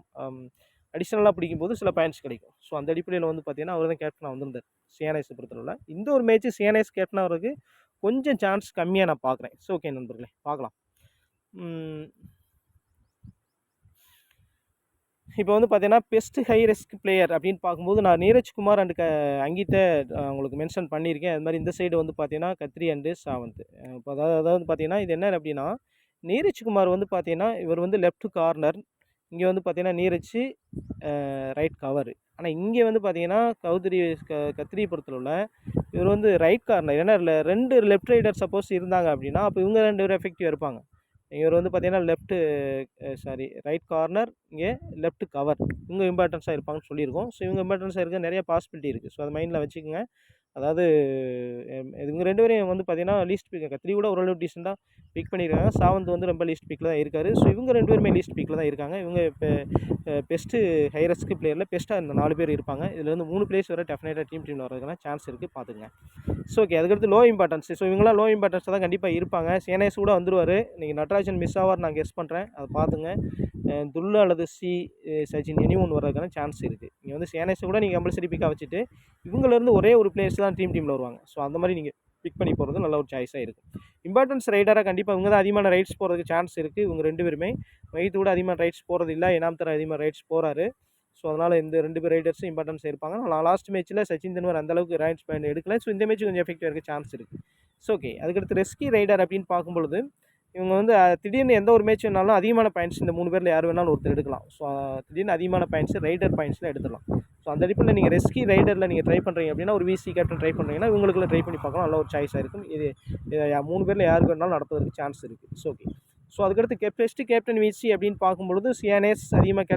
அடிஷ்னலாக பிடிக்கும்போது சில பாயிண்ட்ஸ் கிடைக்கும். ஸோ அந்த அடிப்படையில் வந்து பார்த்தீங்கன்னா அவர் தான் கேப்டனாக வந்திருந்தார் சியானேஸை பொறுத்தளவில். இந்த ஒரு மேட்ச்சு சியானேஸ் கேப்டனாக அவருக்கு கொஞ்சம் சான்ஸ் கம்மியாக நான் பார்க்குறேன். ஸோ ஓகே நண்பர்களே, பார்க்கலாம். இப்போ வந்து பார்த்தீங்கன்னா பெஸ்ட் ஹை ரிஸ்க் பிளேயர் அப்படின்னு பார்க்கும்போது நான் நீரஜ் குமார் அண்டு அங்கித்தை உங்களுக்கு மென்ஷன் பண்ணியிருக்கேன். அது மாதிரி இந்த சைடு வந்து பார்த்தீங்கன்னா கத்ரி அண்டு சாவந்த். இப்போ அதாவது பார்த்தீங்கன்னா இது என்ன அப்படின்னா நீரஜ் குமார் வந்து பார்த்தீங்கன்னா இவர் வந்து லெஃப்ட் கார்னர், இங்கே வந்து பார்த்தீங்கன்னா நீரஜ் ரைட் கவர். ஆனால் இங்கே வந்து பார்த்தீங்கன்னா கத்ரி பொறுத்தளவில் இவர் வந்து ரைட் கார்னர். ஏன்னா 2 லெஃப்ட் ரைடர் சப்போஸ் இருந்தாங்க அப்படின்னா அப்போ இவங்க 2 பேரும் எஃபெக்டிவாக இருப்பாங்க. இவர் வந்து பார்த்தீங்கன்னா ரைட் கார்னர், இங்கே லெஃப்ட் கவர், இவங்க இம்பார்ட்டன்ஸாக இருப்பாங்கன்னு சொல்லியிருக்கோம். ஸோ இவங்க இம்பார்ட்டன்ஸாக இருக்க நிறைய பாசிபிலிட்டி இருக்குது. ஸோ அதை மைண்டில் வச்சுக்கோங்க. அதாவது இவங்க 2 பேரையும் வந்து பார்த்தீங்கன்னா லீஸ்ட் பிக் கத்ரி கூட ஓரளவு டீசெண்டாக பிக் பண்ணியிருக்காங்க. சாவந்த் வந்து ரொம்ப லீஸ்ட் பிக்கில் தான் இருக்கார். ஸோ இவங்க 2 பேருமே லீஸ்ட் பிக்கில் தான் இருக்காங்க. இவங்க இப்போ பெஸ்ட்டு ஹை ரிஸ்க் பிளேயரில் பெஸ்ட்டாக இந்த 4 பேர் இருப்பாங்க. இதில் வந்து 3 பிளேஸ் வர டெஃபினட்டாக டீமில் வரதுக்கான சான்ஸ் இருக்குது, பார்த்துங்க. ஸோ ஓகே, அதுக்கடுத்து லோ இம்பார்ட்டன்ஸ். ஸோ இவங்களாம் லோ இம்பார்ட்டன்ஸாக தான் கண்டிப்பாக இருப்பாங்க. சேனேஸ் கூட வந்துருவார். நீங்கள் நட்ராஜன் மிஸ் ஆவார் நான் கெஸ் பண்ணுறேன், அதை பார்த்துங்க. துல்லு அல்லது சச்சின் எனி ஒன்று வர்றதுக்கான சான்ஸ் இருக்குது. நீங்கள் வந்து சேனஸை கூட நீங்கள் கம்பல்சரி பிக்காக வச்சுட்டு இவங்கலேருந்து ஒரே ஒரு பிளேயர்ஸ் தான் டீமில் வருவாங்க. ஸோ அந்த மாதிரி நீங்கள் பிக் பண்ணி போகிறது நல்ல ஒரு சாய்ஸாக இருக்கும். இம்பார்ட்டன்ஸ் ரைடராக கண்டிப்பாக இவங்க தான் அதிகமான ரைட்ஸ் போகிறதுக்கு சான்ஸ் இருக்குது. இவங்க 2 பேருமே மைத்து கூட அதிகமாக ரைட்ஸ் போகிறது இல்லை, இனாம்தர் அதிகமாக ரைட்ஸ் போகிறாரு. ஸோ அதனால் இந்த 2 பேர் ரைடர்ஸும் இம்பார்ட்டன்ஸ் இருப்பாங்க. நான் லாஸ்ட் மேட்ச்சில் சச்சின் தெண்டுல்கர் அந்தளவுக்கு ரைட்ஸ் பாயிண்ட் எடுக்கல. ஸோ இந்த மேட்ச் கொஞ்சம் எஃபெக்டிவாக இருக்க சான்ஸ் இருக்குது. ஸோ ஓகே, அதுக்கடுத்து ரெஸ்கி ரைடர் அப்படின்னு பார்க்கும்பொழுது இவங்க வந்து திடீர்னு எந்த ஒரு மேட்ச் வேணாலும் அதிகமான பாயிண்ட்ஸ் இந்த 3 பேரில் யார் வேணாலும் ஒருத்தர் எடுக்கலாம். ஸோ திடீர்னு அதிகமான பாயிண்ட்ஸ் ரைடர் பாயிண்ட்ஸில் எடுத்துடலாம். ஸோ அந்த அடிப்படையில் நீங்கள் ரெஸ்கி ரைடரில் நீங்கள் ட்ரை பண்ணுறீங்க அப்படின்னா ஒரு விசி கேப்டன் ட்ரை பண்ணுறீங்கன்னா இவங்களுக்குள்ள ட்ரை பண்ணி பார்க்கலாம். நல்ல ஒரு சாய்ஸாக இருக்கும். இது 3 பேரில் யாருக்கு வேணாலும் நடப்பதற்கு சான்ஸ் இருக்குது. ஸோ ஓகே, ஸோ அதுக்கடுத்து பெஸ்ட்டு கேப்டன் விசி அப்படின்னு பார்க்கும்பொழுது சியானேஸ் அதிகமாக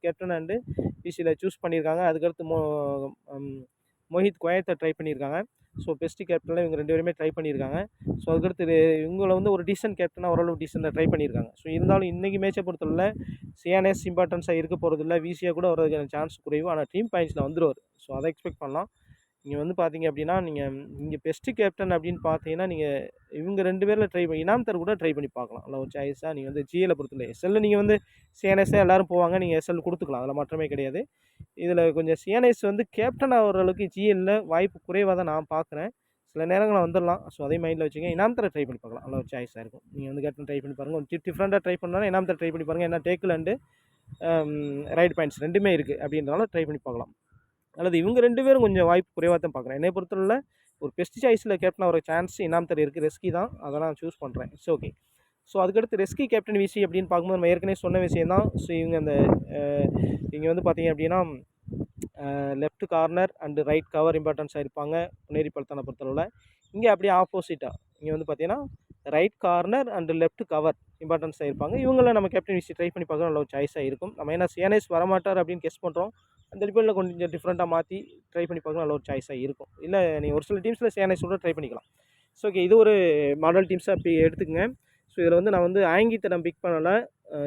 கேப்டன் அண்டு விசியில் சூஸ் பண்ணியிருக்காங்க. அதுக்கடுத்து மோஹித் குயத்தை ட்ரை பண்ணியிருக்காங்க. ஸோ பெஸ்ட்டு கேப்டனில் இவங்க 2 பேருமே ட்ரை பண்ணியிருக்காங்க. ஸோ அதுக்கடுத்து இவங்களை வந்து ஒரு டீசன்ட் கேப்டனாக ஓரளவு டீசெண்டாக ட்ரை பண்ணியிருக்காங்க. ஸோ இருந்தாலும் இன்றைக்கி மேட்சை பொறுத்தவரை சியானேஸ் இம்பார்ட்டன்ஸாக இருக்க போகிறதில்ல, விசியாக கூட வரதுக்கான சான்ஸ் குறைவு. ஆனால் டீம் பாயிண்ட்ஸில் வந்துடுவார். ஸோ அதை எக்ஸ்பெக்ட் பண்ணலாம். நீங்கள் வந்து பார்த்தீங்க அப்படின்னா நீங்கள் இங்கே பெஸ்ட்டு கேப்டன் அப்படின்னு பார்த்தீங்கன்னா நீங்கள் இவங்க 2 பேரில் ட்ரை பண்ணி இனாம்தர் கூட ட்ரை பண்ணி பார்க்கலாம். நல்ல ஒரு சாய்ஸாக நீங்கள் வந்து ஜிஎலை பொறுத்தவரை எஸ்எல்லில் நீங்கள் வந்து சியானேஸாக எல்லோரும் போவாங்க, நீங்கள் எஸ்எல் கொடுத்துக்கலாம், அதில் மாற்றமே கிடையாது. இதில் கொஞ்சம் சியானேஸ் வந்து கேப்டன் ஆகிற அளவுக்கு ஜிஎல்லில் வாய்ப்பு குறைவாக தான் நான் பார்க்குறேன். சில நேரங்களில் வந்துடலாம். ஸோ அதே மைண்டில் வச்சுங்க. இனாம்தரை ட்ரை பண்ணி பார்க்கலாம், நல்ல ஒரு சாய்ஸாக இருக்கும். நீங்கள் வந்து கேப்டன் ட்ரை பண்ணி பாருங்கள். கொஞ்சம் டிஃப்ரெண்ட்டாக ட்ரை பண்ணாலும் இனாம்தரை ட்ரை பண்ணி பாருங்கள். ஏன்னா டேக்கில் அண்டு ரைட் பாயிண்ட்ஸ் 2மே இருக்குது அப்படின்றனால ட்ரை பண்ணி பார்க்கலாம். அல்லது இவங்க 2 பேரும் கொஞ்சம் வாய்ப்பு குறைவாக தான் பார்க்குறேன். என்னை பொறுத்தவரை ஒரு பெஸ்ட் சாய்ஸில் கேப்டன் ஆகிற சான்ஸ் இனாம்தர் இருக்குது. ரெஸ்கி தான், அதை நான் சூஸ் பண்ணுறேன். ஸோ ஓகே, ஸோ அதுக்கடுத்து ரெஸ்கி கேப்டன் விசி அப்படின்னு பார்க்கும்போது நம்ம ஏற்கனவே சொன்ன விஷயம் தான். ஸோ இவங்க இங்கே வந்து பார்த்தீங்க அப்படின்னா left corner and right cover இம்பார்ட்டன்ஸாக இருப்பாங்க புனேரி பல்தானை பொறுத்தளவில். இங்கே அப்படியே ஆப்போசிட்டாக இங்கே வந்து பார்த்தீங்கன்னா right corner and left cover இம்பார்ட்டன்ஸாக இருப்பாங்க. இவங்கள நம்ம கேப்டன் விசி ட்ரை பண்ணி பார்க்க நல்ல ஒரு சாய்ஸாக இருக்கும். நம்ம ஏன்னா சியானேஸ் வரமாட்டார் அப்படின்னு கெஸ் பண்ணுறோம். அந்த அடிப்படையில் கொஞ்சம் டிஃப்ரெண்ட்டாக மாற்றி ட்ரை பண்ணி பார்க்க நல்ல ஒரு சாய்ஸாக இருக்கும். இல்லை நீங்கள் ஒரு சில டீம்ஸில் சியானேஸ் கூட ட்ரை பண்ணிக்கலாம். ஸோ ஓகே, இது ஒரு மாடல் டீம்ஸாக அப்படி எடுத்துக்கங்க. ஸோ இதில் வந்து நான் வந்து ஆங்கித்தை நான் பிக் பண்ணலை,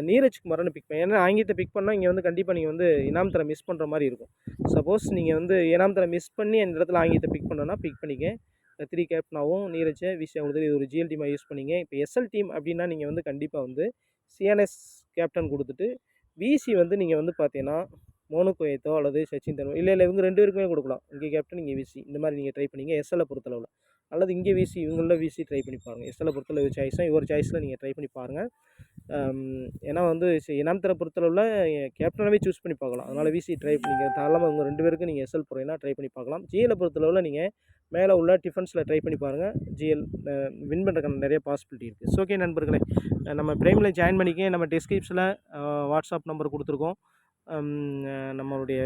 நீரஜ் குமார்னு பிக் பண்ணேன். ஏன்னா ஆங்கித்தை பிக் பண்ணால் இங்கே வந்து கண்டிப்பாக நீங்கள் வந்து இனாம்தரை மிஸ் பண்ணுற மாதிரி இருக்கும். சப்போஸ் நீங்கள் வந்து இனாம்தரை மிஸ் பண்ணி அந்த இடத்துல ஆங்கித்தை பிக் பண்ணோன்னா பிக் பண்ணிக்க. 3 கேப்டனாகவும் நீரஜை விசியா கொடுத்து இது ஒரு ஜிஎல் டீமாக யூஸ் பண்ணிங்க. இப்போ எஸ்எல் டீம் அப்படின்னா நீங்கள் வந்து கண்டிப்பாக வந்து சிஎன்எஸ் கேப்டன் கொடுத்துட்டு விசி வந்து நீங்கள் வந்து பார்த்தீங்கன்னா மோனு குயத்தோ அல்லது சச்சின் தெண்டுல்கர் இல்லை இவங்க 2 பேருக்குமே கொடுக்கலாம். இங்கே கேப்டன் இங்கே விசி இந்த மாதிரி நீங்கள் ட்ரை பண்ணிங்க எஸ்எல்லை பொறுத்தளவில். அல்லது இங்கே விசி இவங்களில் விசி ட்ரை பண்ணி பாருங்கள். எஸ்எல்லை பொறுத்தளவு சாய்ஸாக இவர் சாய்ஸில் நீங்கள் ட்ரை பண்ணி பாருங்கள். ஏன்னா வந்து இனாம்தரை பொறுத்தளவில் கேப்டனாகவே சூஸ் பண்ணி பார்க்கலாம். அதனால் விசி ட்ரை பண்ணிங்க. தாராளமாக இவங்க 2 பேருக்கு நீங்கள் எஸ்எல் போகிறீங்கன்னா ட்ரை பண்ணி பார்க்கலாம். ஜிஎலை பொறுத்தளவில் நீங்கள் மேலே உள்ள டிஃபென்ஸில் ட்ரை பண்ணி பாருங்கள். ஜிஎல் வின் பண்ணுறதுக்கான நிறைய பாசிபிலிட்டி இருக்குது. ஸோ ஓகே நண்பர்களே, நம்ம ப்ரைமில் ஜாயின் பண்ணிக்க. நம்ம டிஸ்கிரிப்ஷனில் வாட்ஸ்அப் நம்பர் கொடுத்துருக்கோம். நம்மளுடைய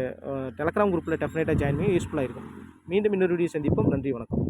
டெலகிராம் குரூப்பில் டெஃபினட்டாக ஜாயின் பண்ணி யூஸ்ஃபுல்லாக இருக்கும். மீண்டும் இன்னொரு வீடியோ சந்திப்போம். நன்றி, வணக்கம்.